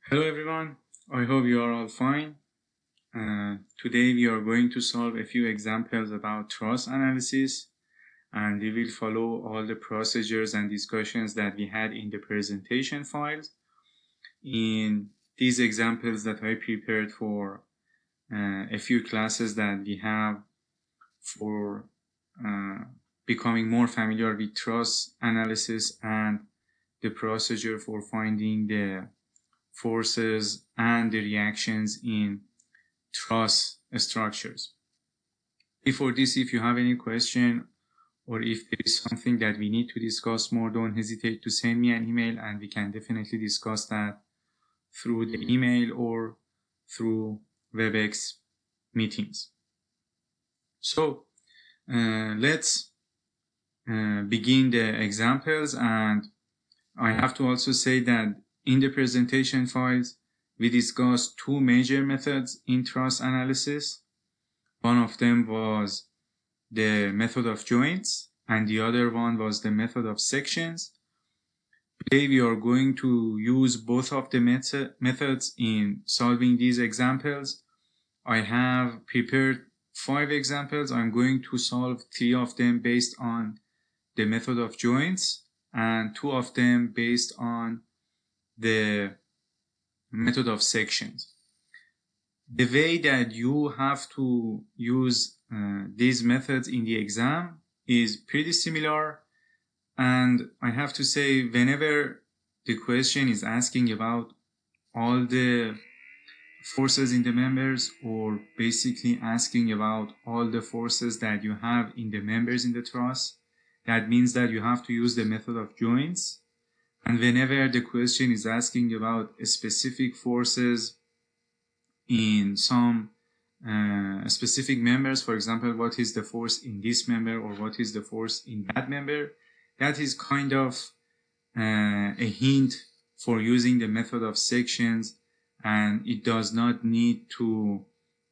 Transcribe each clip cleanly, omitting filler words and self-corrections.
Hello everyone, I hope you are all fine. Today we are going to solve a few examples about Truss analysis, and we will follow all the procedures and discussions that we had in the presentation files. In these examples that I prepared for a few classes that we have for becoming more familiar with Truss analysis and the procedure for finding the forces and the reactions in truss structures. Before this, if you have any question or if there is something that we need to discuss more, don't hesitate to send me an email and we can definitely discuss that through the email or through WebEx meetings. So let's begin the examples, and I have to also say that in the presentation files, we discussed two major methods in truss analysis. One of them was the method of joints, and the other one was the method of sections. Today we are going to use both of the methods in solving these examples. I have prepared 5 examples. I'm going to solve 3 of them based on the method of joints and 2 of them based on the method of sections. The way that you have to use these methods in the exam is pretty similar, and I have to say, whenever the question is asking about all the forces in the members, or basically asking about all the forces that you have in the members in the truss, that means that you have to use the method of joints. And whenever the question is asking about specific forces in some specific members, for example, what is the force in this member or what is the force in that member, that is kind of a hint for using the method of sections, and it does not need to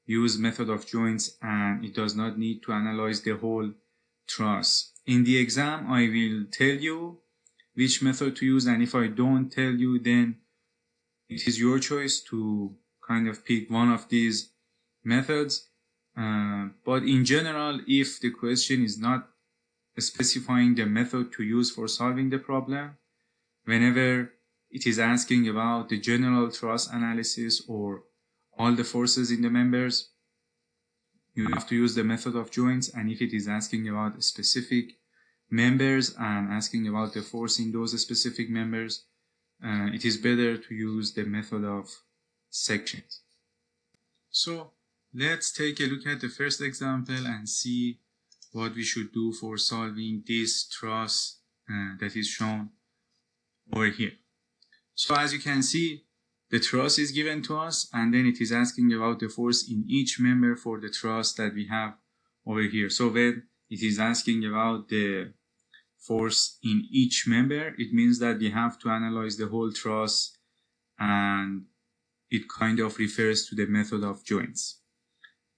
use method of joints, and it does not need to analyze the whole truss. In the exam, I will tell you which method to use, and if I don't tell you, then it is your choice to kind of pick one of these methods. But in general, if the question is not specifying the method to use for solving the problem, whenever it is asking about the general truss analysis or all the forces in the members, you have to use the method of joints. And if it is asking about specific members and asking about the force in those specific members, it is better to use the method of sections. So let's take a look at the first example and see what we should do for solving this truss that is shown over here. So as you can see, the truss is given to us, and then it is asking about the force in each member for the truss that we have over here. So when it is asking about the force in each member, it means that we have to analyze the whole truss, and it kind of refers to the method of joints.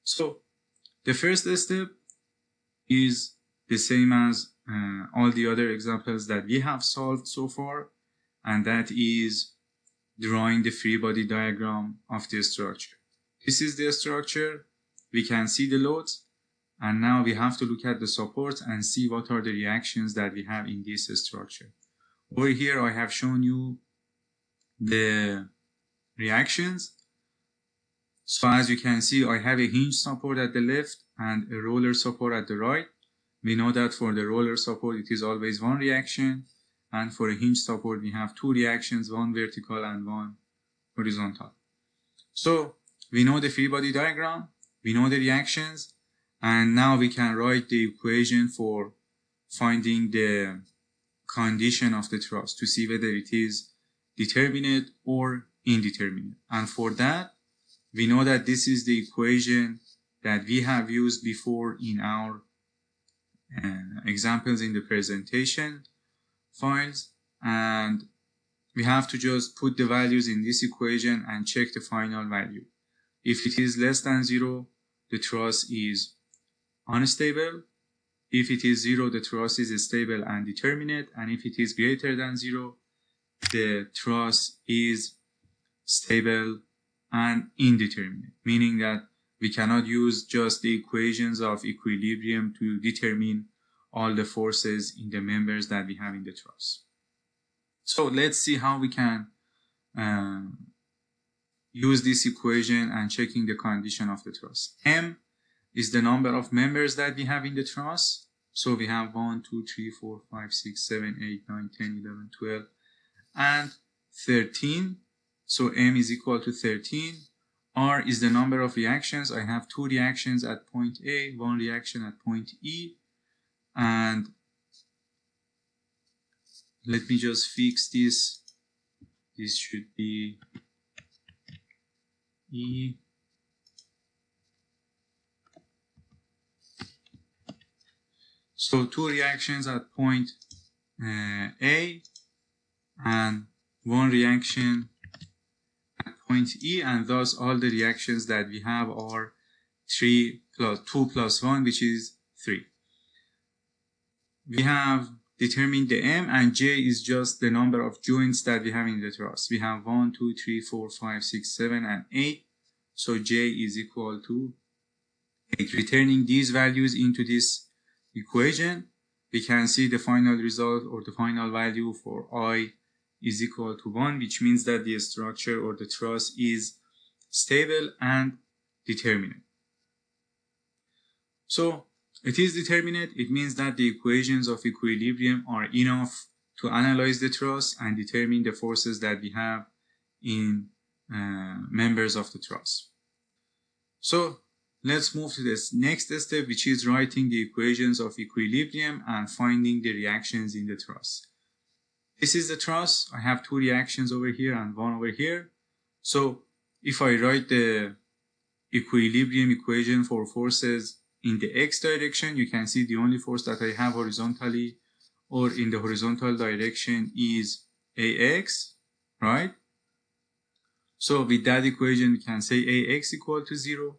So the first step is the same as all the other examples that we have solved so far, and that is drawing the free body diagram of the structure. This is the structure. We can see the loads, and now we have to look at the supports and see what are the reactions that we have in this structure. Over here, I have shown you the reactions. So as you can see, I have a hinge support at the left and a roller support at the right. We know that for the roller support, it is always one reaction. And for a hinge support, we have 2 reactions, one vertical and one horizontal. So we know the free body diagram, we know the reactions, and now we can write the equation for finding the condition of the truss to see whether it is determinate or indeterminate. And for that, we know that this is the equation that we have used before in our examples in the presentation files, and we have to just put the values in this equation and check the final value. If it is less than 0, the truss is unstable. If it is 0, the truss is stable and determinate, and if it is greater than 0, the truss is stable, and indeterminate, meaning that we cannot use just the equations of equilibrium to determine all the forces in the members that we have in the truss. So let's see how we can use this equation and checking the condition of the truss. M is the number of members that we have in the truss. So we have 1, 2, 3, 4, 5, 6, 7, 8, 9, 10, 11, 12, and 13. So M is equal to 13. R is the number of reactions. I have 2 reactions at point A, 1 reaction at point E. And let me just fix this. This should be E. So 2 reactions at point A and 1 reaction at point E, and thus all the reactions that we have are 2 plus 1, which is 3. We have determined the M, and J is just the number of joints that we have in the truss. We have 1, 2, 3, 4, 5, 6, 7, and 8. So J is equal to 8. Returning these values into this equation, we can see the final result or the final value for I is equal to 1, which means that the structure or the truss is stable and determinate. So it is determinate. It means that the equations of equilibrium are enough to analyze the truss and determine the forces that we have in members of the truss. So let's move to this next step, which is writing the equations of equilibrium and finding the reactions in the truss. This is the truss. I have 2 reactions over here and 1 over here. So if I write the equilibrium equation for forces in the x direction, you can see the only force that I have horizontally or in the horizontal direction is AX, right? So with that equation, we can say AX equal to 0.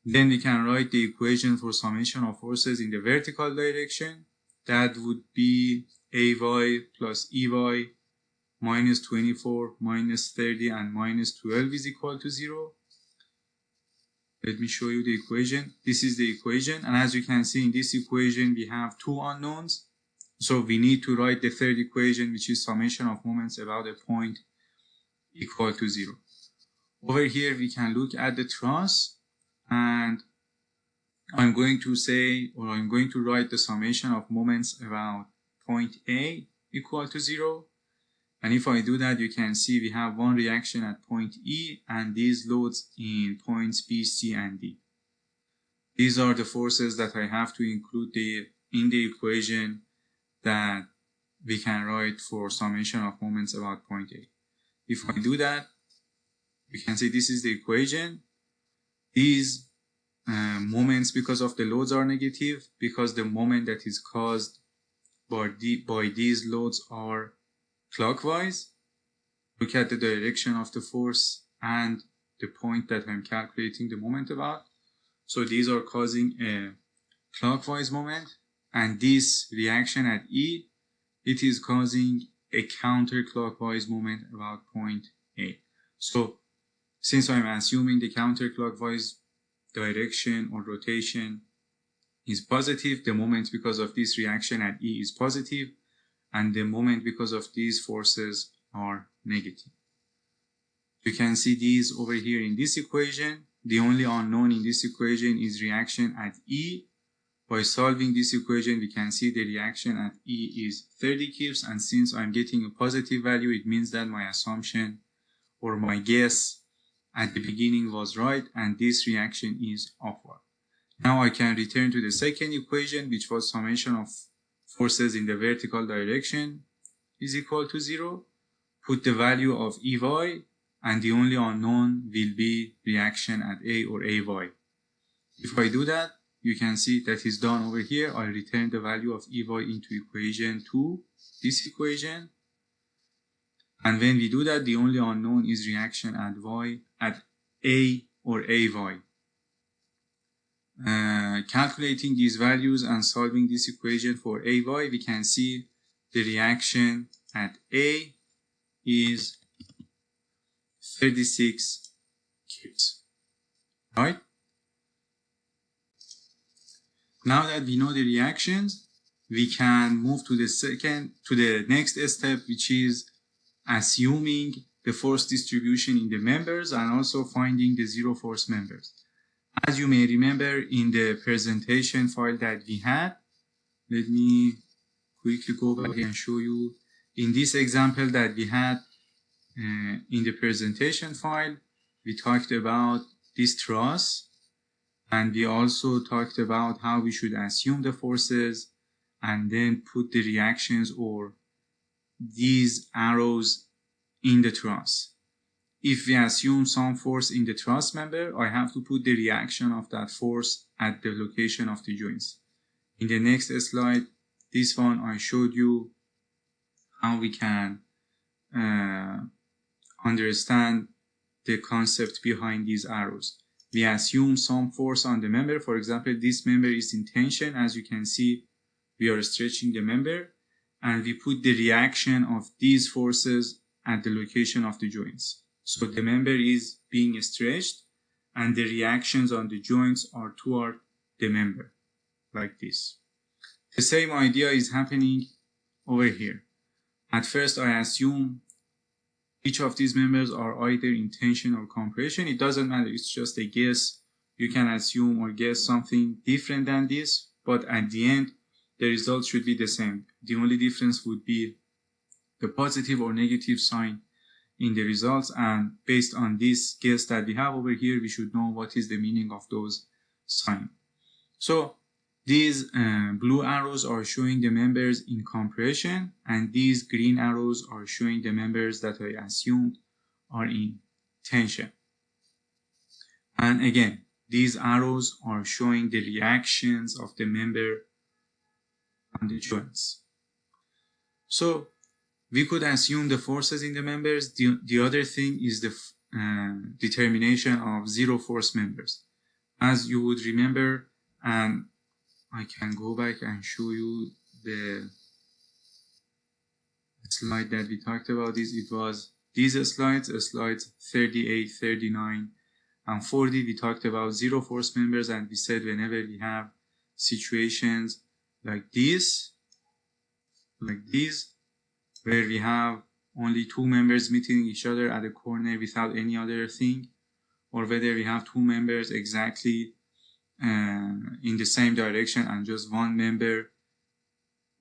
Then we can write the equation for summation of forces in the vertical direction. That would be AY plus EY minus 24 minus 30 and minus 12 is equal to 0. Let me show you the equation. This is the equation, and as you can see in this equation we have 2 unknowns. So we need to write the third equation, which is summation of moments about a point equal to 0. Over here we can look at the truss, and I'm going to say, or I'm going to write the summation of moments about point A equal to 0. And if I do that, you can see we have 1 reaction at point E and these loads in points B, C, and D. These are the forces that I have to include in the equation that we can write for summation of moments about point A. If I do that, we can see this is the equation. These moments, because of the loads, are negative because the moment that is caused by these loads are clockwise. Look at the direction of the force and the point that I'm calculating the moment about. So these are causing a clockwise moment, and this reaction at E, it is causing a counterclockwise moment about point A. So since I'm assuming the counterclockwise direction or rotation is positive, the moment because of this reaction at E is positive, and the moment because of these forces are negative. You can see these over here in this equation. The only unknown in this equation is reaction at E. By solving this equation, we can see the reaction at E is 30 kips, and since I'm getting a positive value, it means that my assumption or my guess at the beginning was right, and this reaction is upward. Now I can return to the second equation, which was summation of forces in the vertical direction is equal to 0. Put the value of EY, and the only unknown will be reaction at A or AY. If I do that, you can see that is done over here. I return the value of EY into equation 2, this equation. And when we do that, the only unknown is reaction at Y, at A or AY. Calculating these values and solving this equation for AY, we can see the reaction at A is 36 cubes, right? Now that we know the reactions, we can move to the next step, which is assuming the force distribution in the members and also finding the zero force members. As you may remember in the presentation file that we had, let me quickly go back and show you. In this example that we had in the presentation file, we talked about this truss, and we also talked about how we should assume the forces and then put the reactions or these arrows in the truss. If we assume some force in the truss member, I have to put the reaction of that force at the location of the joints. In the next slide, this one, I showed you how we can understand the concept behind these arrows. We assume some force on the member. For example, this member is in tension. As you can see, we are stretching the member, and we put the reaction of these forces at the location of the joints. So the member is being stretched, and the reactions on the joints are toward the member, like this. The same idea is happening over here. At first, I assume each of these members are either in tension or compression. It doesn't matter, it's just a guess. You can assume or guess something different than this, but at the end, the result should be the same. The only difference would be the positive or negative sign in the results, and based on this guess that we have over here, we should know what is the meaning of those signs. So these blue arrows are showing the members in compression, and these green arrows are showing the members that I assumed are in tension. And again, these arrows are showing the reactions of the member on the joints. So we could assume the forces in the members. The other thing is the determination of zero force members. As you would remember, and I can go back and show you the slide that we talked about this. It was these slides 38, 39, and 40. We talked about zero force members, and we said whenever we have situations like these, where we have only two members meeting each other at a corner without any other thing, or whether we have two members exactly in the same direction and just one member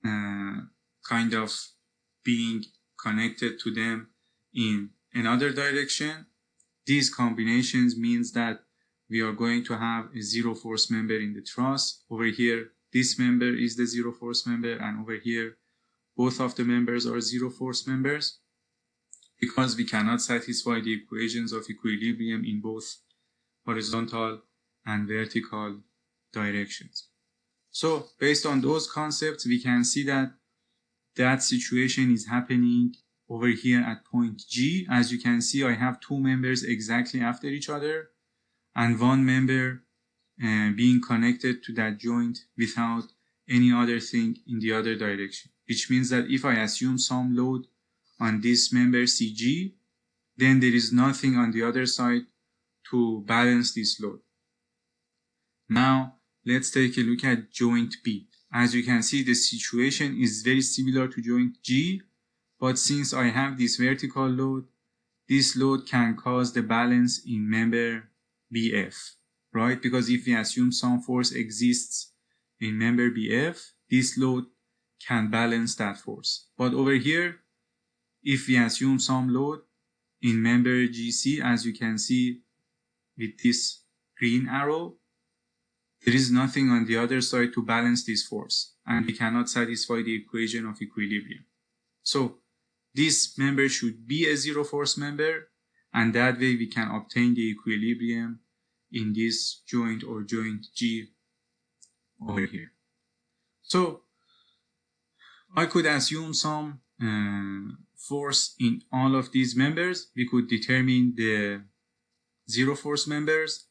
kind of being connected to them in another direction. These combinations means that we are going to have a zero force member in the truss. Over here, this member is the zero force member, and over here, both of the members are zero force members, because we cannot satisfy the equations of equilibrium in both horizontal and vertical directions. So based on those concepts, we can see that that situation is happening over here at point G. As you can see, I have two members exactly after each other, and one member being connected to that joint without any other thing in the other direction, which means that if I assume some load on this member CG, then there is nothing on the other side to balance this load. Now, let's take a look at joint B. As you can see, the situation is very similar to joint G, but since I have this vertical load, this load can cause the balance in member BF, right? Because if we assume some force exists in member BF, this load can balance that force. But over here, if we assume some load in member GC, as you can see with this green arrow, there is nothing on the other side to balance this force, and we cannot satisfy the equation of equilibrium. So this member should be a zero force member, and that way we can obtain the equilibrium in this joint or joint G over here. So I could assume some force in all of these members. We could determine the zero force members,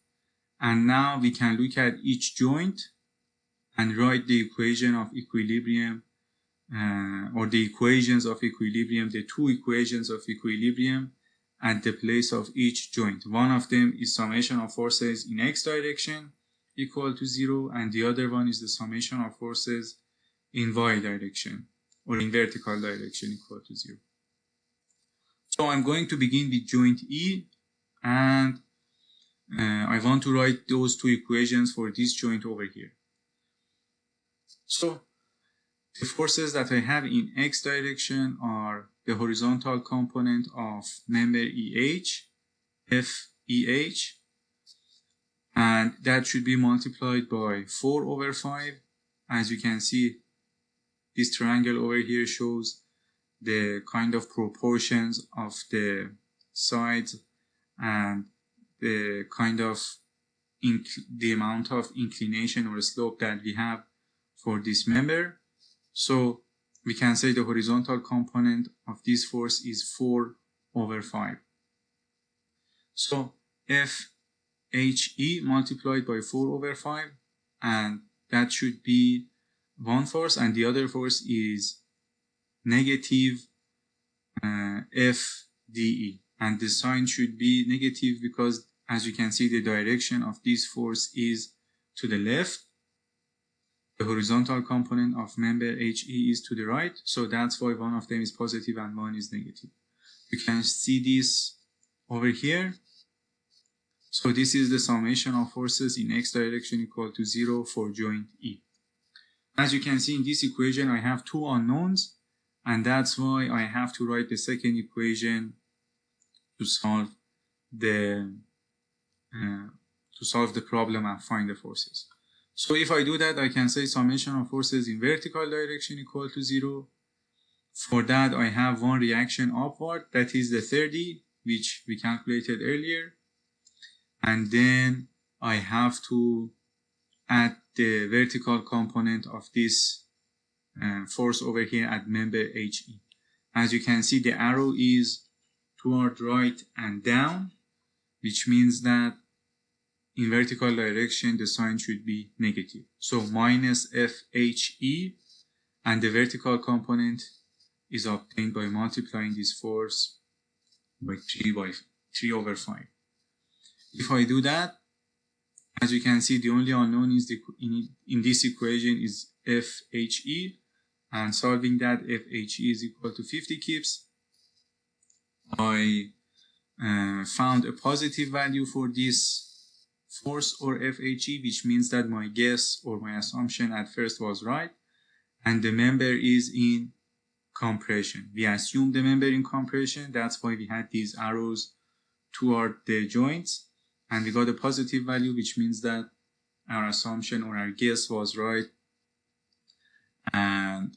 and now we can look at each joint and write the equation of equilibrium or the equations of equilibrium, the two equations of equilibrium, at the place of each joint. One of them is summation of forces in x direction equal to 0, and the other one is the summation of forces in y direction or in vertical direction equal to 0. So I'm going to begin with joint E, and I want to write those two equations for this joint over here. So the forces that I have in x direction are the horizontal component of member EH, FEH, and that should be multiplied by 4 over 5. As you can see, this triangle over here shows the kind of proportions of the sides and the kind of the amount of inclination or slope that we have for this member. So we can say the horizontal component of this force is 4 over 5. So FHE multiplied by 4 over 5, and that should be one force, and the other force is negative FDE, and the sign should be negative because, as you can see, the direction of this force is to the left. The horizontal component of member HE is to the right, so that's why one of them is positive and one is negative. You can see this over here. So this is the summation of forces in x direction equal to 0 for joint E. As you can see in this equation, I have two unknowns, and that's why I have to write the second equation to solve the problem and find the forces. So if I do that, I can say summation of forces in vertical direction equal to 0. For that, I have one reaction upward, that is the 30, which we calculated earlier. And then I have to add the vertical component of this force over here at member HE. As you can see, the arrow is toward right and down, which means that in vertical direction the sign should be negative. So minus FHE, and the vertical component is obtained by multiplying this force by 3 over 5. If I do that, as you can see, the only unknown is in this equation is FHE, and solving that, FHE is equal to 50 kips. I found a positive value for this force or FHE, which means that my guess or my assumption at first was right, and the member is in compression. We assumed the member in compression, that's why we had these arrows toward the joints, and we got a positive value, which means that our assumption or our guess was right, and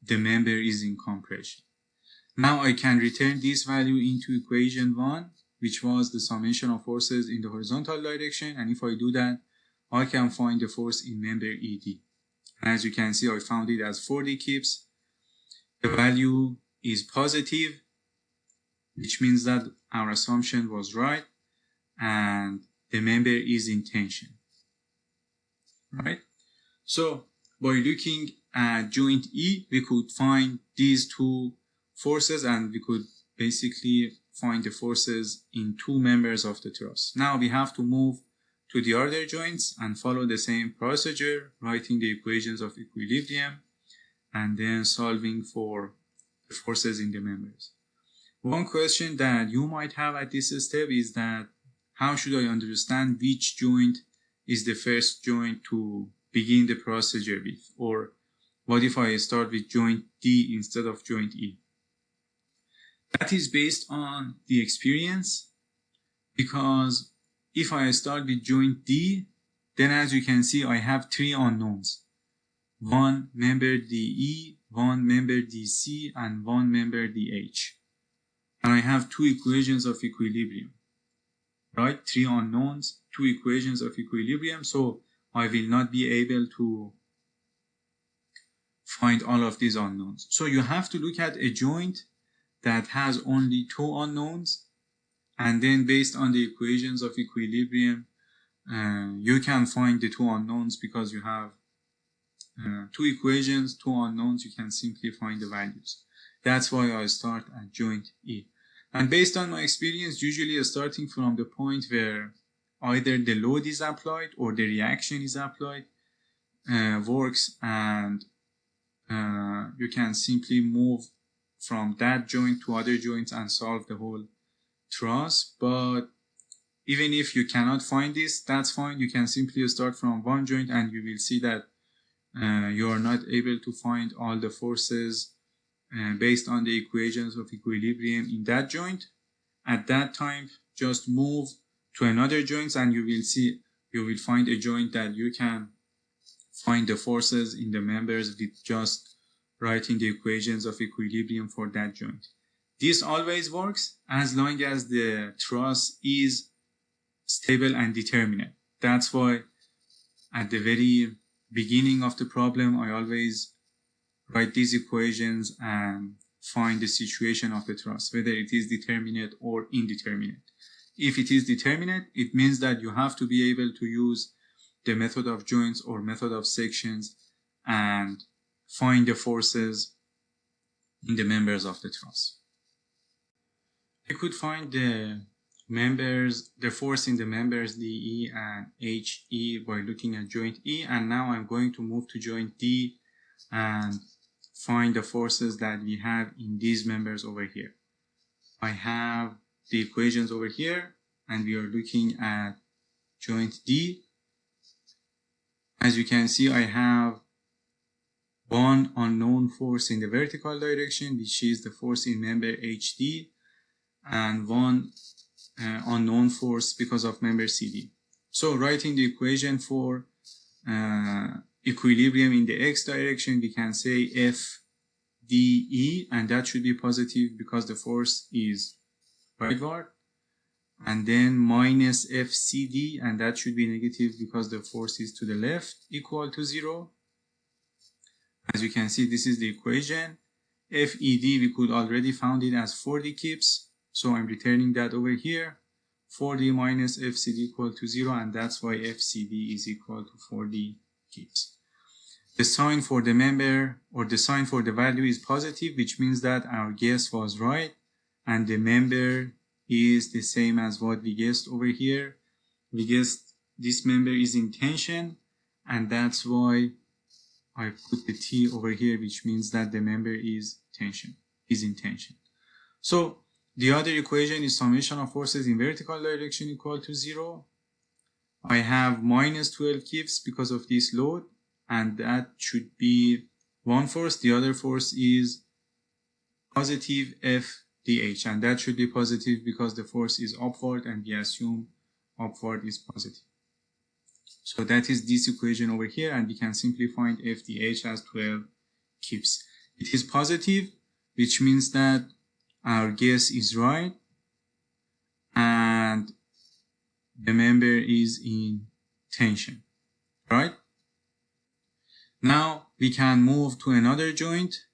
the member is in compression. Now I can return this value into equation 1, which was the summation of forces in the horizontal direction, and if I do that, I can find the force in member ED. As you can see, I found it as 40 kips. The value is positive, which means that our assumption was right, and the member is in tension, right? So by looking at joint E, we could find these two forces, and we could basically find the forces in two members of the truss. Now we have to move to the other joints and follow the same procedure, writing the equations of equilibrium and then solving for the forces in the members. One question that you might have at this step is that how should I understand which joint is the first joint to begin the procedure with? Or what if I start with joint D instead of joint E? That is based on the experience, because if I start with joint D, then as you can see, I have three unknowns. One member DE, one member DC, and one member DH. And I have two equations of equilibrium, right? Three unknowns, two equations of equilibrium, so I will not be able to find all of these unknowns. So you have to look at a joint that has only two unknowns, and then based on the equations of equilibrium, you can find the two unknowns, because you have two equations, two unknowns, you can simply find the values. That's why I start at joint E. And based on my experience, usually starting from the point where either the load is applied or the reaction is applied works, and you can simply move from that joint to other joints and solve the whole truss. But even if you cannot find this, that's fine. You can simply start from one joint and you will see that you are not able to find all the forces based on the equations of equilibrium in that joint. At that time, just move to another joint and you will find a joint that you can find the forces in the members with just writing the equations of equilibrium for that joint. This always works as long as the truss is stable and determinate. That's why at the very beginning of the problem, I always write these equations and find the situation of the truss, whether it is determinate or indeterminate. If it is determinate, it means that you have to be able to use the method of joints or method of sections and find the forces in the members of the truss. We could find the force in the members DE and HE by looking at joint E, and now I'm going to move to joint D and find the forces that we have in these members over here. I have the equations over here and we are looking at joint D. As you can see, I have one unknown force in the vertical direction, which is the force in member HD, and one unknown force because of member CD. So writing the equation for equilibrium in the x direction, we can say FDE, and that should be positive because the force is rightward, and then minus FCD, and that should be negative because the force is to the left, equal to 0. As you can see, this is the equation. FED, we could already found it as 40 kips, so I'm returning that over here. 40 minus FCD equal to 0, and that's why FCD is equal to 40 kips. The sign for the member, or the sign for the value, is positive, which means that our guess was right, and the member is the same as what we guessed over here. We guessed this member is in tension, and that's why I put the T over here, which means that the member is in tension. So the other equation is summation of forces in vertical direction equal to 0. I have minus 12 kips because of this load, and that should be one force. The other force is positive FDH, and that should be positive because the force is upward and we assume upward is positive. So that is this equation over here, and we can simply find FDH as 12 kips. It is positive, which means that our guess is right and the member is in tension, right? Now we can move to another joint,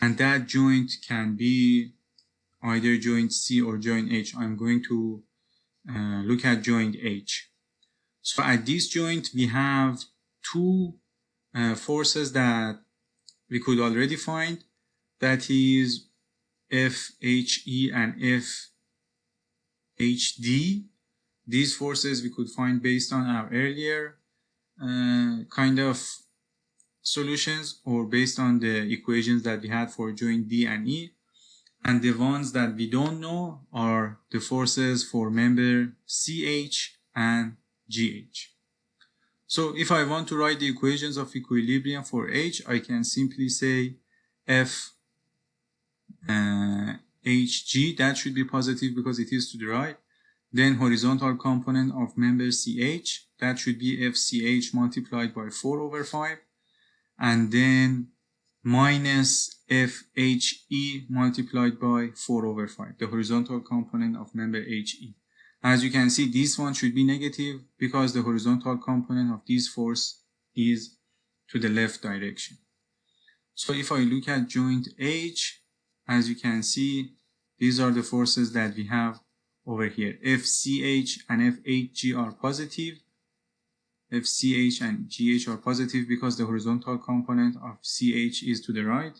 and that joint can be either joint C or joint H. I'm going to look at joint H. So at this joint, we have two forces that we could already find. That is FHE and FHD. These forces we could find based on our earlier kind of solutions, or based on the equations that we had for joint D and E. And the ones that we don't know are the forces for member CH and GH. So if I want to write the equations of equilibrium for H, I can simply say HG, that should be positive because it is to the right. Then horizontal component of member CH, that should be FCH multiplied by 4 over 5. And then minus FHE multiplied by 4 over 5, the horizontal component of member HE. As you can see, this one should be negative because the horizontal component of this force is to the left direction. So if I look at joint H, as you can see, these are the forces that we have over here. FCH and FHG are positive. FCH and GH are positive because the horizontal component of CH is to the right.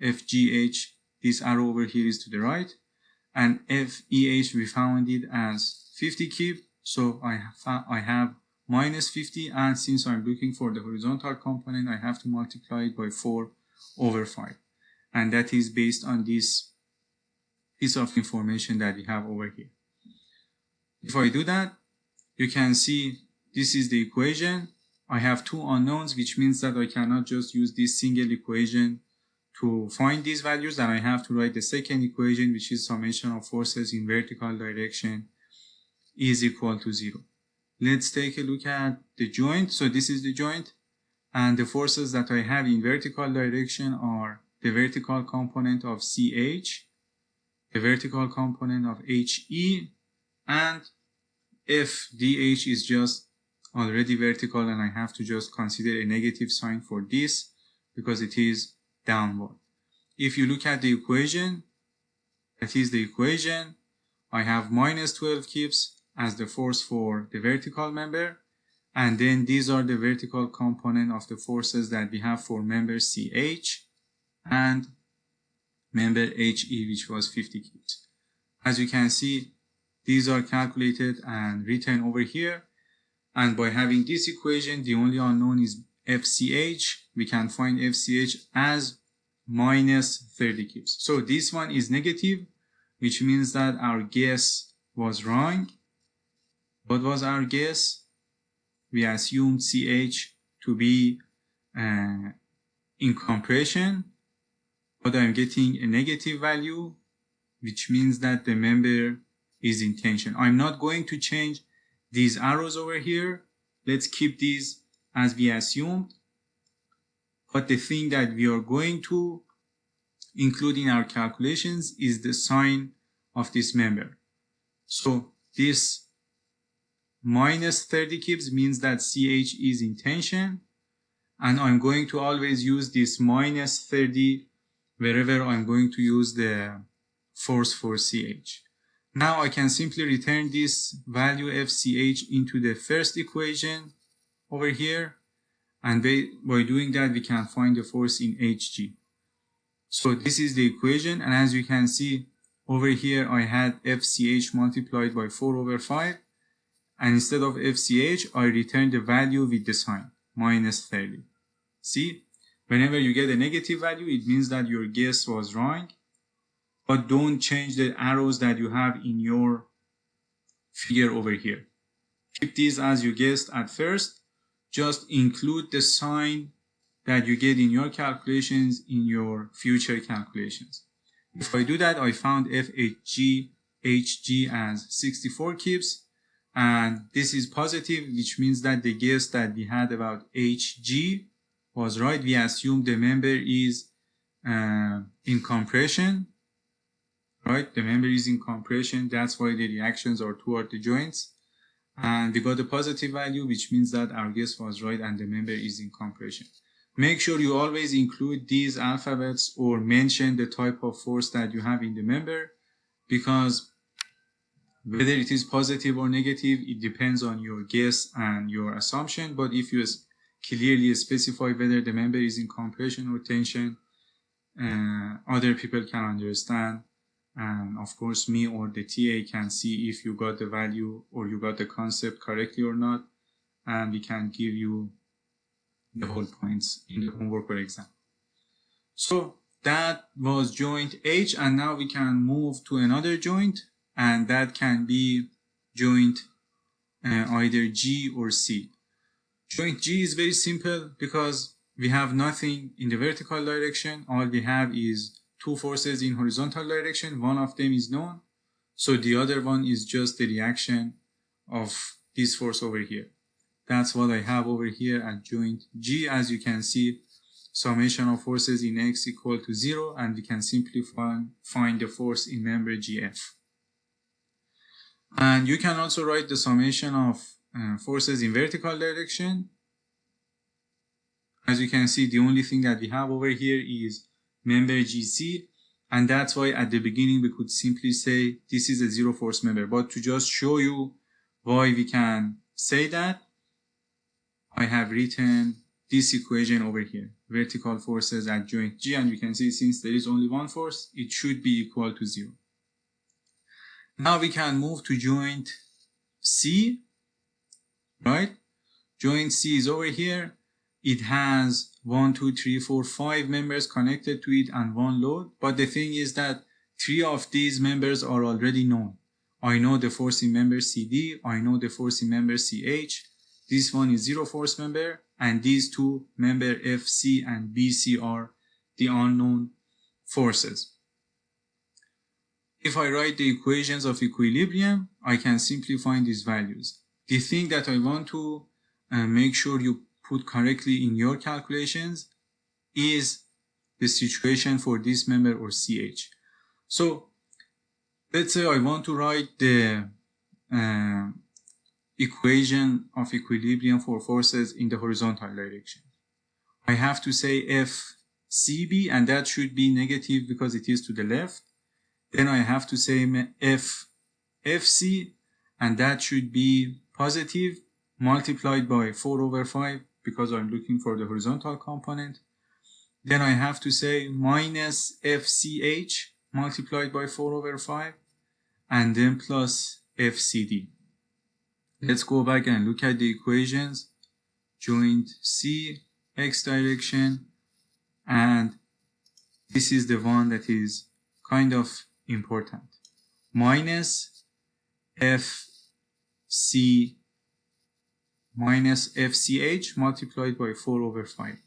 FGH, this arrow over here, is to the right. and FEH we found it as 50 kip, so I have minus 50, and since I'm looking for the horizontal component, I have to multiply it by 4/5, and that is based on this piece of information that we have over here. If I do that, you can see this is the equation. I have two unknowns, which means that I cannot just use this single equation to find these values, and I have to write the second equation, which is summation of forces in vertical direction is equal to 0. Let's take a look at the joint. So this is the joint, and the forces that I have in vertical direction are the vertical component of CH, the vertical component of HE, and FDH is just already vertical, and I have to just consider a negative sign for this because it is downward. If you look at the equation, that is the equation, I have minus 12 kips as the force for the vertical member, and then these are the vertical component of the forces that we have for member CH and member HE, which was 50 kips. As you can see, these are calculated and written over here, and by having this equation, the only unknown is FCH. We can find FCH as minus 30 kips. So this one is negative, which means that our guess was wrong. What was our guess? We assumed CH to be in compression, but I'm getting a negative value, which means that the member is in tension. I'm not going to change these arrows over here. Let's keep these as we assumed. But the thing that we are going to include in our calculations is the sign of this member. So this minus 30 kips means that CH is in tension, and I'm going to always use this minus 30 wherever I'm going to use the force for CH. Now I can simply return this value FCH into the first equation over here, and by doing that we can find the force in HG. So this is the equation, and as you can see over here I had FCH multiplied by 4/5, and instead of FCH I returned the value with the sign minus 30. See, whenever you get a negative value, it means that your guess was wrong. But don't change the arrows that you have in your figure over here. Keep these as you guessed at first. Just include the sign that you get in your calculations in your future calculations. If I do that, I found FHG HG as 64 kips, and this is positive, which means that the guess that we had about HG was right. We assumed the member is in compression. Right, the member is in compression, that's why the reactions are toward the joints, and we got a positive value, which means that our guess was right and the member is in compression. Make sure you always include these alphabets or mention the type of force that you have in the member, because whether it is positive or negative, it depends on your guess and your assumption. But if you clearly specify whether the member is in compression or tension, other people can understand. And of course, me or the TA can see if you got the value or you got the concept correctly or not, and we can give you the whole points in the homework or exam. So that was joint H, and now we can move to another joint, and that can be joint either G or C. Joint G is very simple because we have nothing in the vertical direction. All we have is two forces in horizontal direction. One of them is known, so the other one is just the reaction of this force over here. That's what I have over here at joint G. As you can see, summation of forces in X equal to 0, and we can simply find the force in member GF. And you can also write the summation of forces in vertical direction. As you can see, the only thing that we have over here is member GC, and that's why at the beginning we could simply say this is a zero force member. But to just show you why we can say that, I have written this equation over here, vertical forces at joint G, and you can see since there is only one force, it should be equal to 0. Now we can move to joint C, right? Joint C is over here. It has 1, 2, 3, 4, 5 members connected to it and one load. But the thing is that 3 of these members are already known. I know the forcing member CD. I know the forcing member CH. This one is zero force member. And these two member FC and BC are the unknown forces. If I write the equations of equilibrium, I can simply find these values. The thing that I want to make sure you put correctly in your calculations is the situation for this member or CH. So let's say I want to write the equation of equilibrium for forces in the horizontal direction. I have to say FCB, and that should be negative because it is to the left. Then I have to say FC, and that should be positive, multiplied by 4/5 because I'm looking for the horizontal component. Then I have to say minus FCH multiplied by 4/5, and then plus FCD. Let's go back and look at the equations. Joint C, X direction, and this is the one that is kind of important. Minus FCH multiplied by 4/5.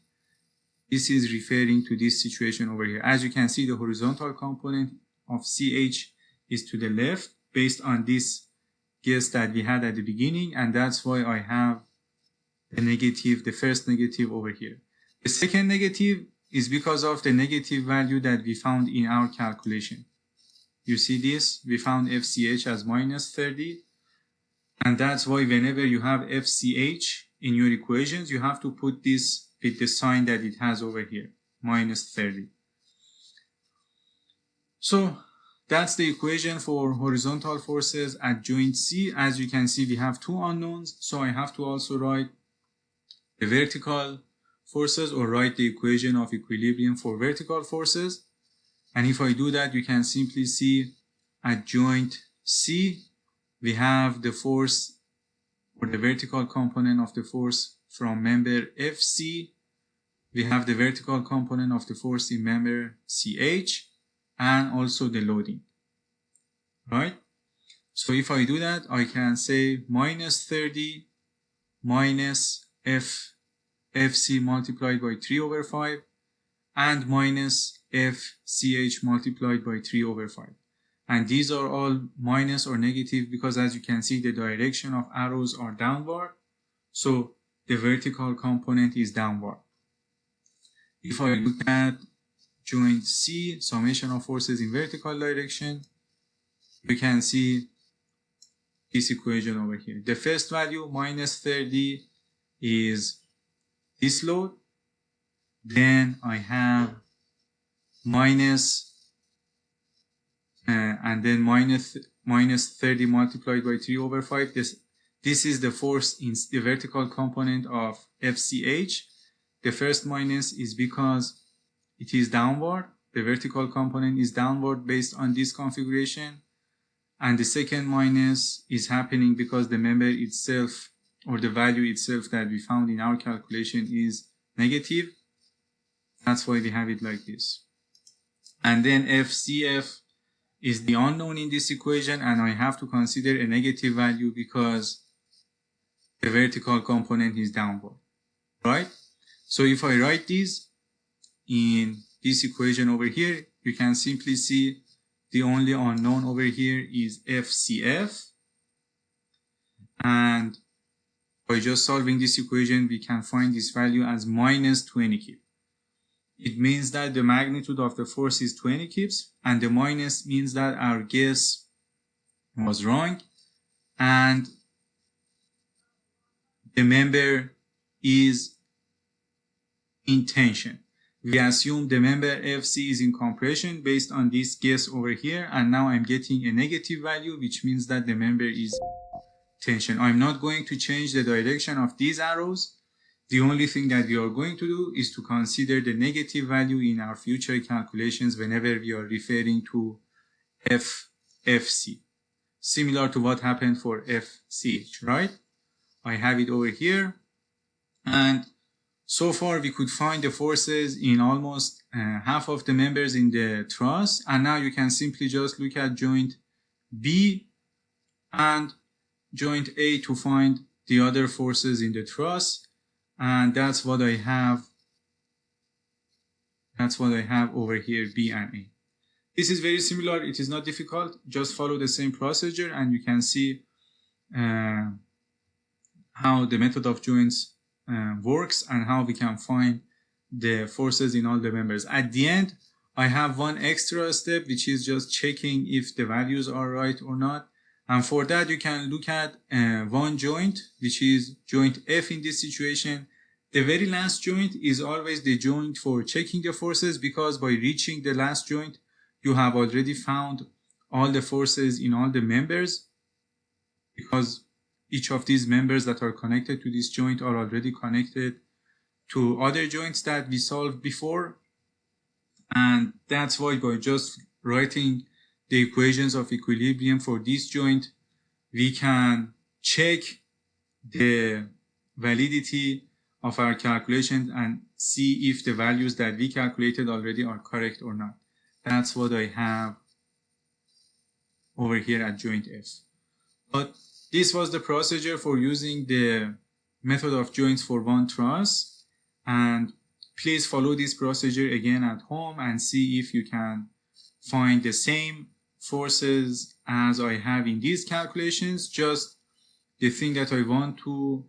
This is referring to this situation over here. As you can see, the horizontal component of CH is to the left based on this guess that we had at the beginning, and that's why I have the negative, the first negative over here. The second negative is because of the negative value that we found in our calculation. You see this? We found FCH as minus 30. And that's why whenever you have FCH in your equations, you have to put this with the sign that it has over here, minus 30. So that's the equation for horizontal forces at joint C. As you can see, we have two unknowns. So I have to also write the vertical forces, or write the equation of equilibrium for vertical forces. And if I do that, you can simply see at joint C, we have the force, or the vertical component of the force from member FC. We have the vertical component of the force in member CH, and also the loading, right? So if I do that, I can say minus 30 minus FC multiplied by 3/5, and minus FCH multiplied by 3/5. And these are all minus or negative because, as you can see, the direction of arrows are downward. So the vertical component is downward. If I look at joint C, summation of forces in vertical direction, you can see this equation over here. The first value, minus 30, is this load. Then I have and then minus 30 multiplied by 3/5. This is the force in the vertical component of FCH. The first minus is because it is downward. The vertical component is downward based on this configuration. And the second minus is happening because the member itself, or the value itself that we found in our calculation, is negative. That's why we have it like this. And then FCF is the unknown in this equation, and I have to consider a negative value because the vertical component is downward, right? So if I write this in this equation over here, you can simply see the only unknown over here is FCF. And by just solving this equation, we can find this value as minus 20 kip. It means that the magnitude of the force is 20 kips, and the minus means that our guess was wrong, and the member is in tension. We assume the member FC is in compression based on this guess over here, and now I'm getting a negative value, which means that the member is tension. I'm not going to change the direction of these arrows. The only thing that we are going to do is to consider the negative value in our future calculations whenever we are referring to FC. similar to what happened for FCH, right? I have it over here, and so far we could find the forces in almost half of the members in the truss, and now you can simply just look at joint B and joint A to find the other forces in the truss, and that's what I have. That's what I have over here, B and A. This is very similar. It is not difficult. Just follow the same procedure, and you can see how the method of joints works and how we can find the forces in all the members. At the end, I have one extra step, which is just checking if the values are right or not. And for that, you can look at one joint, which is joint F in this situation. The very last joint is always the joint for checking the forces, because by reaching the last joint, you have already found all the forces in all the members, because each of these members that are connected to this joint are already connected to other joints that we solved before. And that's why by just writing the equations of equilibrium for this joint, we can check the validity of our calculations and see if the values that we calculated already are correct or not. That's what I have over here at joint F. But this was the procedure for using the method of joints for one truss, and please follow this procedure again at home and see if you can find the same forces as I have in these calculations. Just the thing that I want to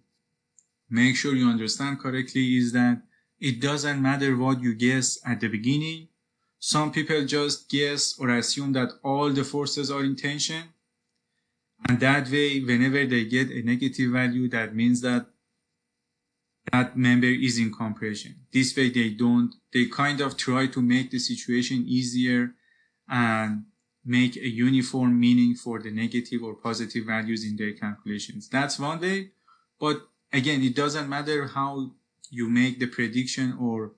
make sure you understand correctly is that it doesn't matter what you guess at the beginning. Some people just guess or assume that all the forces are in tension, and that way whenever they get a negative value, that means that that member is in compression. This way they kind of try to make the situation easier and make a uniform meaning for the negative or positive values in their calculations. That's one way, but again, it doesn't matter how you make the prediction or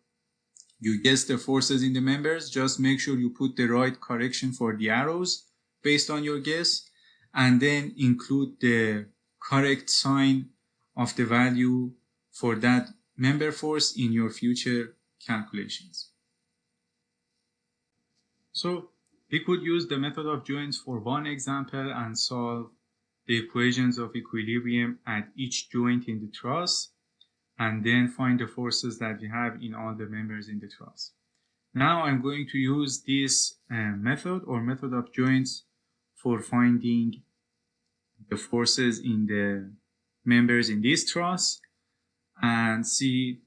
you guess the forces in the members. Just make sure you put the right correction for the arrows based on your guess, and then include the correct sign of the value for that member force in your future calculations. So we could use the method of joints for one example and solve the equations of equilibrium at each joint in the truss, and then find the forces that we have in all the members in the truss. Now I'm going to use this method or method of joints for finding the forces in the members in this truss and see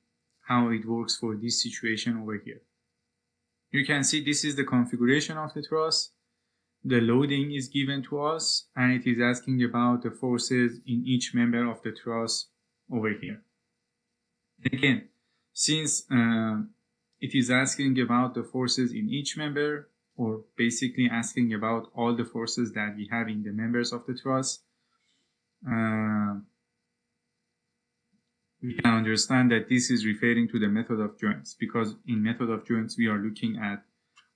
how it works for this situation over here. You can see this is the configuration of the truss. The loading is given to us, and it is asking about the forces in each member of the truss over here. Again, since it is asking about the forces in each member, or basically asking about all the forces that we have in the members of the truss, we can understand that this is referring to the method of joints, because in method of joints we are looking at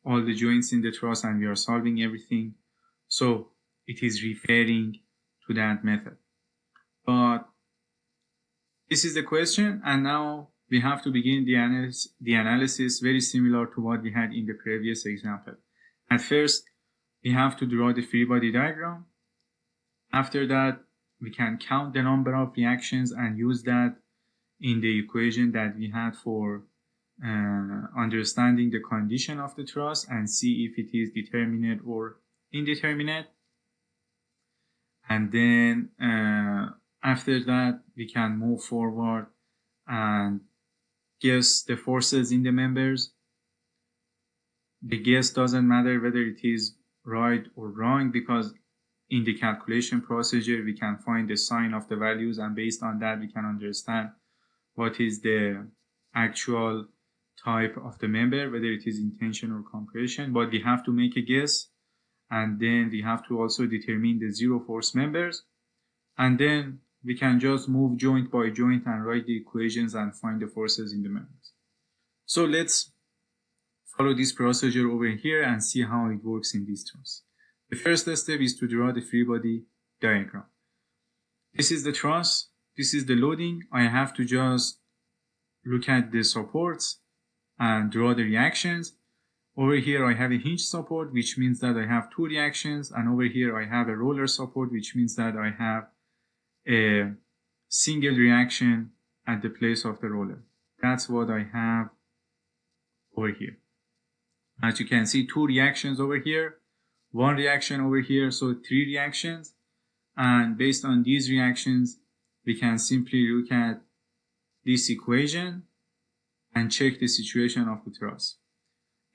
all the joints in the truss and we are solving everything, so it is referring to that method. But this is the question, and now we have to begin the analysis very similar to what we had in the previous example. At first, we have to draw the free body diagram. After that, we can count the number of reactions and use that in the equation that we had for understanding the condition of the truss and see if it is determinate or indeterminate. And then after that, we can move forward and guess the forces in the members. The guess doesn't matter whether it is right or wrong, because in the calculation procedure we can find the sign of the values, and based on that we can understand what is the actual type of the member, whether it is in tension or compression. But we have to make a guess, and then we have to also determine the zero force members, and then we can just move joint by joint and write the equations and find the forces in the members. So let's follow this procedure over here and see how it works in this truss. The first step is to draw the free body diagram. This is the truss, this is the loading. I have to just look at the supports and draw the reactions. Over here I have a hinge support, which means that I have two reactions, and over here I have a roller support, which means that I have a single reaction at the place of the roller. That's what I have over here. As you can see, two reactions over here, one reaction over here, so three reactions. And based on these reactions, we can simply look at this equation and check the situation of the truss.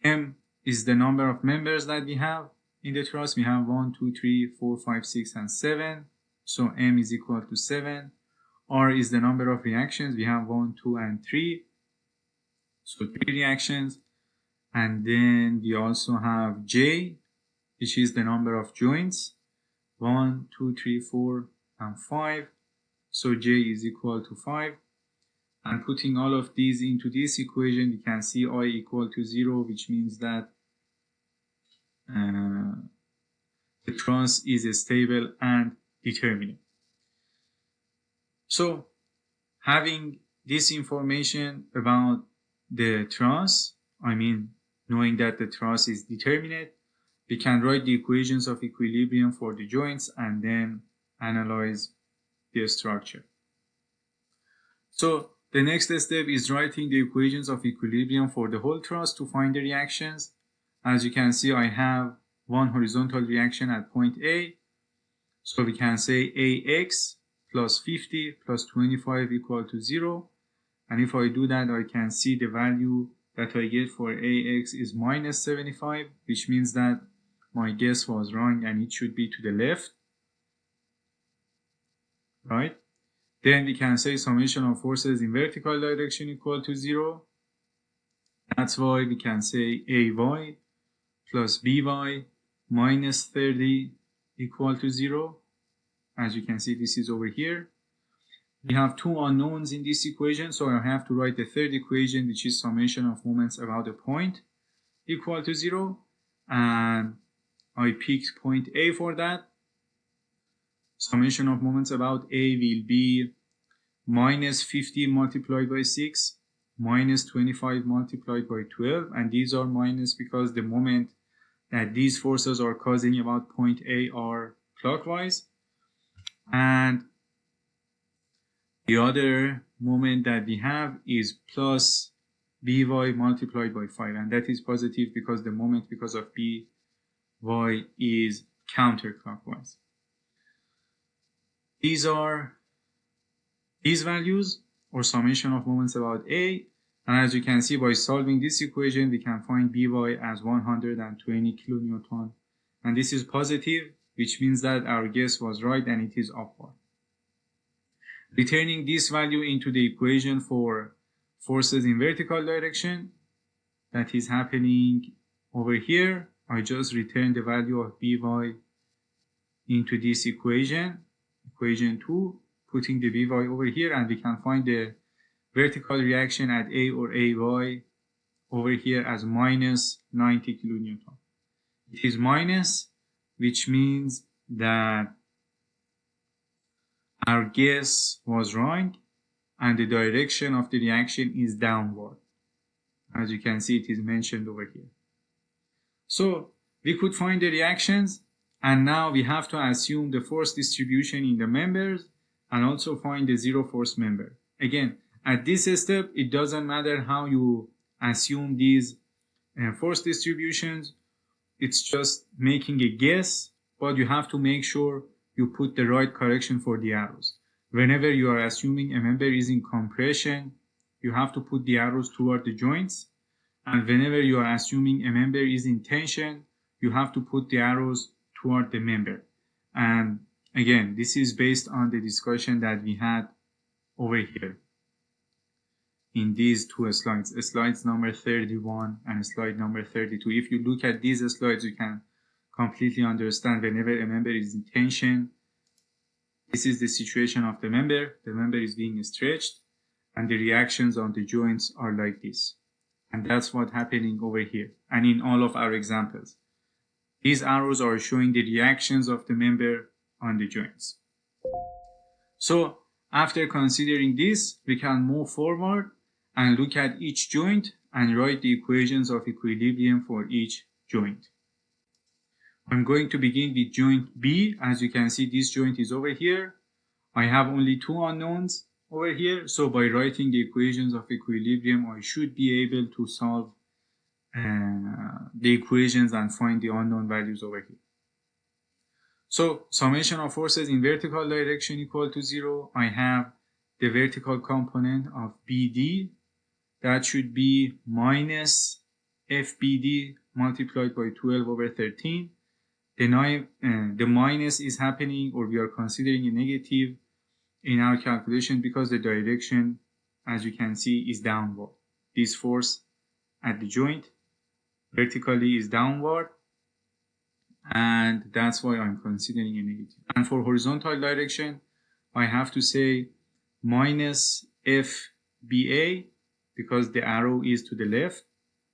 M is the number of members that we have in the truss. We have 1, 2, 3, 4, 5, 6, and 7. So M is equal to 7. R is the number of reactions. We have 1, 2, and 3. So 3 reactions. And then we also have J, which is the number of joints. 1, 2, 3, 4, and 5. So J is equal to 5. And putting all of these into this equation, we can see I equal to 0, which means that the truss is stable and determinate. So, having this information about the truss, knowing that the truss is determinate, we can write the equations of equilibrium for the joints and then analyze the structure. So, the next step is writing the equations of equilibrium for the whole truss to find the reactions. As you can see, I have one horizontal reaction at point A. So we can say AX plus 50 plus 25 equal to 0. And if I do that, I can see the value that I get for AX is minus 75, which means that my guess was wrong and it should be to the left. Right? Then we can say summation of forces in vertical direction equal to 0. That's why we can say AY plus BY minus 30 equal to 0. As you can see, this is over here. We have two unknowns in this equation, so I have to write the third equation, which is summation of moments about a point equal to 0. And I picked point A for that. Summation of moments about A will be minus 50 multiplied by 6, minus 25 multiplied by 12, and these are minus because the moment that these forces are causing about point A are clockwise. And the other moment that we have is plus By multiplied by 5, and that is positive because the moment because of By is counterclockwise. These values or summation of moments about A, and as you can see by solving this equation we can find By as 120 kilonewton, and this is positive, which means that our guess was right and it is upward. Returning this value into the equation for forces in vertical direction that is happening over here, I just return the value of By into this equation 2, putting the By over here, and we can find the vertical reaction at A or AY over here as minus 90 kilonewton. It is minus, which means that our guess was wrong and the direction of the reaction is downward. As you can see, it is mentioned over here. So we could find the reactions, and now we have to assume the force distribution in the members and also find the zero force member. Again, at this step, it doesn't matter how you assume these force distributions. It's just making a guess, but you have to make sure you put the right correction for the arrows. Whenever you are assuming a member is in compression, you have to put the arrows toward the joints. And whenever you are assuming a member is in tension, you have to put the arrows toward the member. And again, this is based on the discussion that we had over here in these two slides, slides number 31 and slide number 32. If you look at these slides, you can completely understand whenever a member is in tension, this is the situation of the member is being stretched, and the reactions on the joints are like this. And that's what's happening over here and in all of our examples. These arrows are showing the reactions of the member on the joints. So after considering this, we can move forward and look at each joint and write the equations of equilibrium for each joint. I'm going to begin with joint B. As you can see, this joint is over here. I have only two unknowns over here. So by writing the equations of equilibrium, I should be able to solve the equations and find the unknown values over here. So summation of forces in vertical direction equal to 0. I have the vertical component of BD. That should be minus FBD multiplied by 12 over 13. The minus is happening, or we are considering a negative in our calculation because the direction, as you can see, is downward. This force at the joint vertically is downward, and that's why I'm considering a negative. And for horizontal direction, I have to say minus FBA because the arrow is to the left.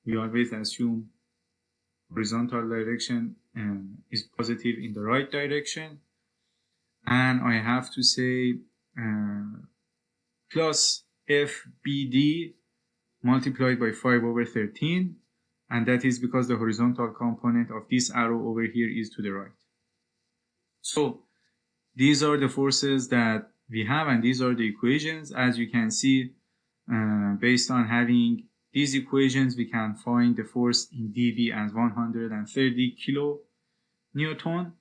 We always assume horizontal direction is positive in the right direction. And I have to say plus FBD multiplied by 5 over 13. And that is because the horizontal component of this arrow over here is to the right. So these are the forces that we have, and these are the equations. As you can see, based on having these equations, we can find the force in dB as 130 kilo Newton.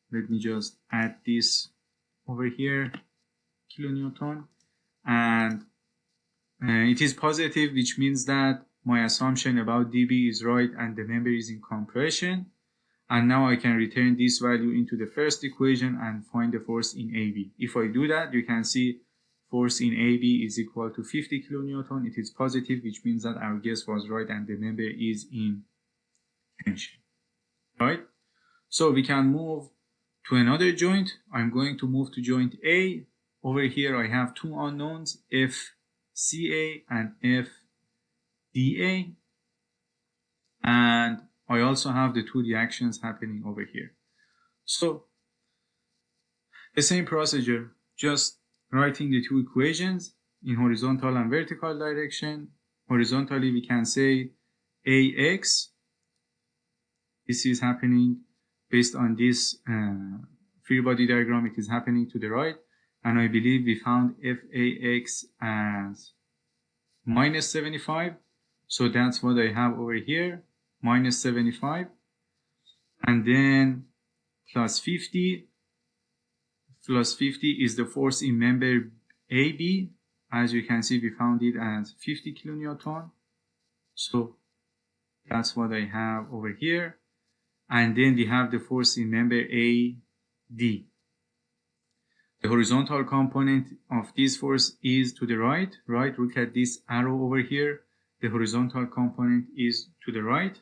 Let me just add this over here, kilonewton. And it is positive, which means that my assumption about dB is right and the member is in compression. And now I can return this value into the first equation and find the force in AB. If I do that, you can see force in AB is equal to 50 kilonewton. It is positive, which means that our guess was right and the member is in tension. Right? So we can move to another joint. I'm going to move to joint A. Over here I have two unknowns, FCA and FDA. And I also have the two reactions happening over here. So the same procedure, just writing the two equations in horizontal and vertical direction. Horizontally we can say AX. This is happening based on this free body diagram. It is happening to the right. And I believe we found FAX as minus 75. So that's what I have over here, minus 75. And then plus 50. Plus 50 is the force in member AB. As you can see, we found it as 50 kilonewton. So that's what I have over here. And then we have the force in member AD. The horizontal component of this force is to the right. Right, look at this arrow over here. The horizontal component is to the right.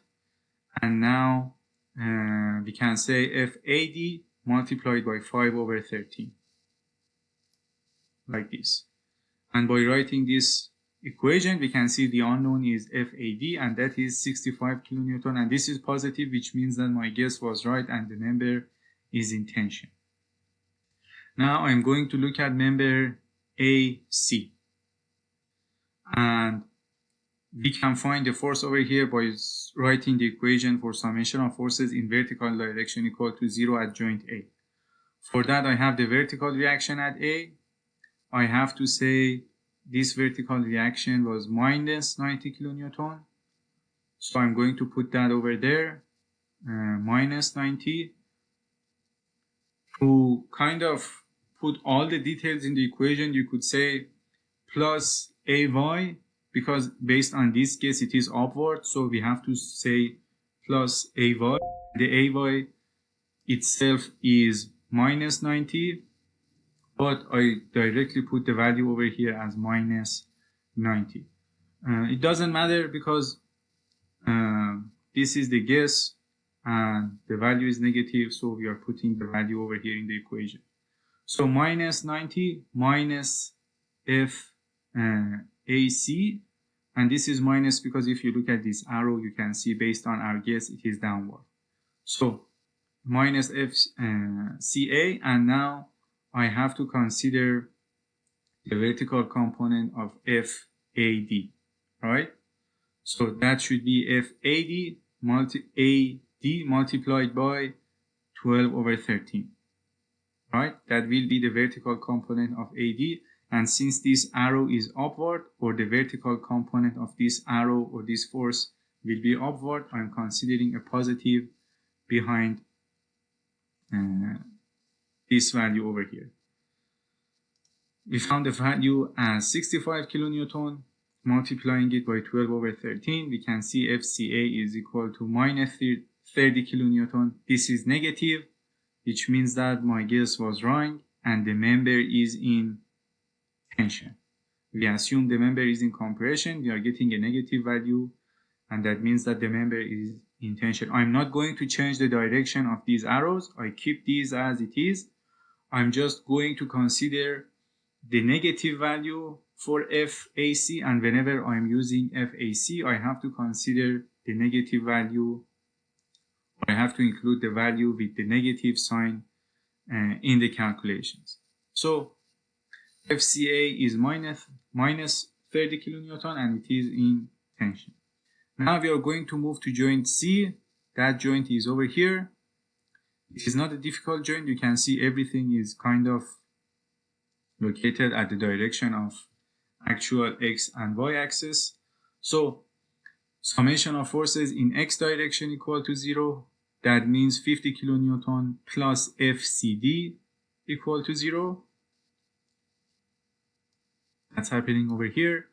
And now we can say FAD multiplied by 5 over 13. Like this. And by writing this equation, we can see the unknown is FAD, and that is 65 kilonewton. And this is positive, which means that my guess was right and the member is in tension. Now I'm going to look at member AC. And we can find the force over here by writing the equation for summation of forces in vertical direction equal to 0 at joint A. For that, I have the vertical reaction at A. I have to say this vertical reaction was minus 90 kilonewton. So I'm going to put that over there, minus 90. To kind of put all the details in the equation, you could say plus AY, because based on this case it is upward, so we have to say plus AY. The AY itself is minus 90, but I directly put the value over here as minus 90. It doesn't matter because this is the guess and the value is negative, so we are putting the value over here in the equation. So minus 90 minus AC, And this is minus because if you look at this arrow, you can see based on our guess, it is downward. So minus FCA, and now I have to consider the vertical component of FAD, right? So that should be FAD multiplied by 12/13, right? That will be the vertical component of AD. And since this arrow is upward, or the vertical component of this arrow or this force will be upward, I'm considering a positive behind this value over here. We found the value as 65 kilonewton. Multiplying it by 12/13, we can see FCA is equal to minus 30 kilonewton. This is negative, which means that my guess was wrong and the member is in tension. We assume the member is in compression. We are getting a negative value, and that means that the member is in tension. I'm not going to change the direction of these arrows. I keep these as it is. I'm just going to consider the negative value for FAC, and whenever I'm using FAC, I have to consider the negative value. I have to include the value with the negative sign in the calculations. So FCA is minus 30 kilonewton and it is in tension. Now we are going to move to joint C. That joint is over here. It is not a difficult joint. You can see everything is kind of located at the direction of actual X and Y axis. So summation of forces in X direction equal to 0. That means 50 kilonewton plus FCD equal to 0. That's happening over here.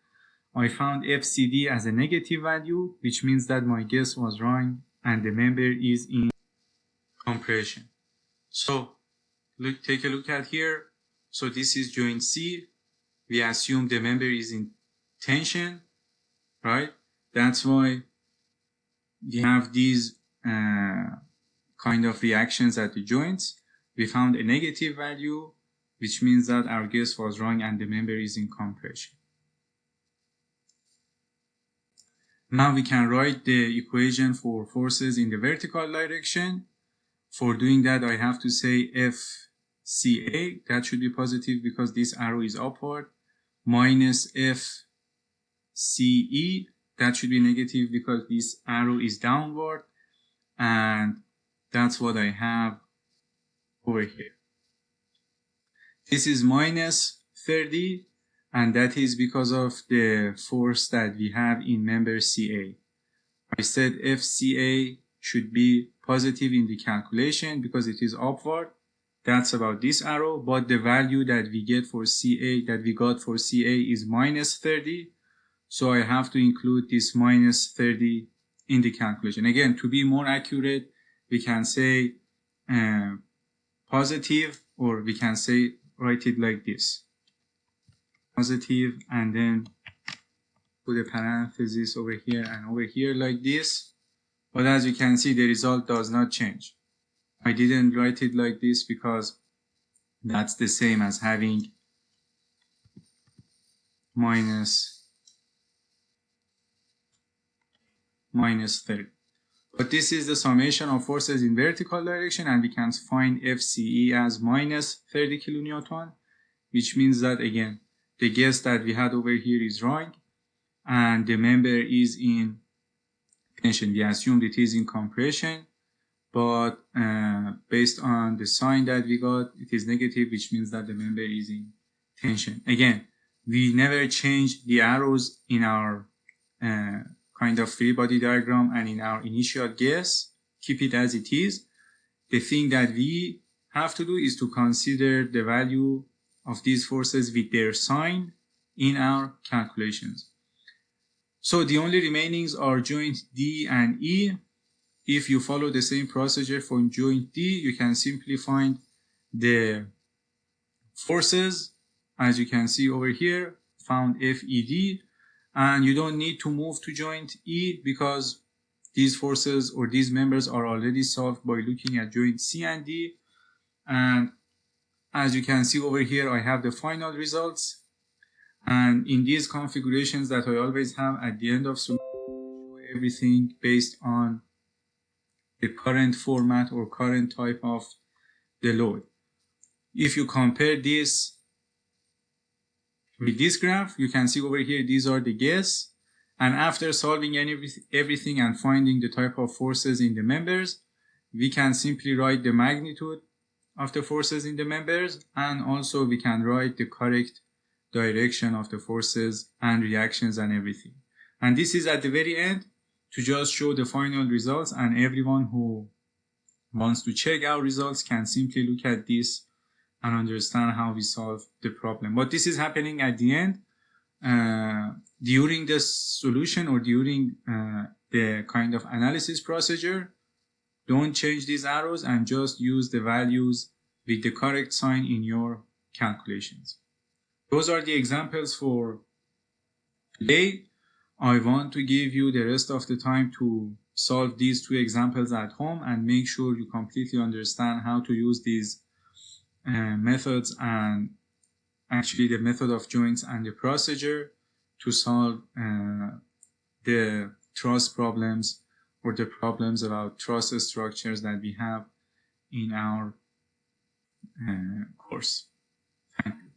I found FCD as a negative value, which means that my guess was wrong and the member is in compression. So take a look at here. So this is joint C. We assume the member is in tension, right? That's why we have these kind of reactions at the joints. We found a negative value, which means that our guess was wrong and the member is in compression. Now we can write the equation for forces in the vertical direction. For doing that, I have to say FCA, that should be positive because this arrow is upward, minus FCE, that should be negative because this arrow is downward, and that's what I have over here. This is minus 30, and that is because of the force that we have in member CA. I said FCA should be positive in the calculation because it is upward. That's about this arrow, but the value that we get for CA, that we got for CA is minus 30. So I have to include this minus 30 in the calculation. Again, to be more accurate, we can say positive, or we can say write it like this. Positive, and then put a parenthesis over here and over here like this. But as you can see, the result does not change. I didn't write it like this because that's the same as having minus 30. But this is the summation of forces in vertical direction, and we can find FCE as minus 30 kilonewton, which means that, again, the guess that we had over here is wrong, and the member is in tension. We assumed it is in compression, but based on the sign that we got, it is negative, which means that the member is in tension. Again, we never change the arrows in our kind of free body diagram and in our initial guess. Keep it as it is. The thing that we have to do is to consider the value of these forces with their sign in our calculations. So the only remainings are joint D and E. If you follow the same procedure for joint D, you can simply find the forces, as you can see over here, found FED, and you don't need to move to joint E because these forces or these members are already solved by looking at joint C and D. And as you can see over here, I have the final results. And in these configurations that I always have at the end of solution, I show everything based on the current format or current type of the load. If you compare this with this graph, you can see over here, these are the guess. And after solving everything and finding the type of forces in the members, we can simply write the magnitude of the forces in the members, and also we can write the correct direction of the forces and reactions and everything. And this is at the very end to just show the final results, and everyone who wants to check our results can simply look at this and understand how we solve the problem. But this is happening at the end. During the solution or during the kind of analysis procedure, don't change these arrows and just use the values with the correct sign in your calculations. Those are the examples for today. I want to give you the rest of the time to solve these two examples at home and make sure you completely understand how to use these methods, and actually the method of joints and the procedure to solve the truss problems or the problems about truss structures that we have in our course. Thank you.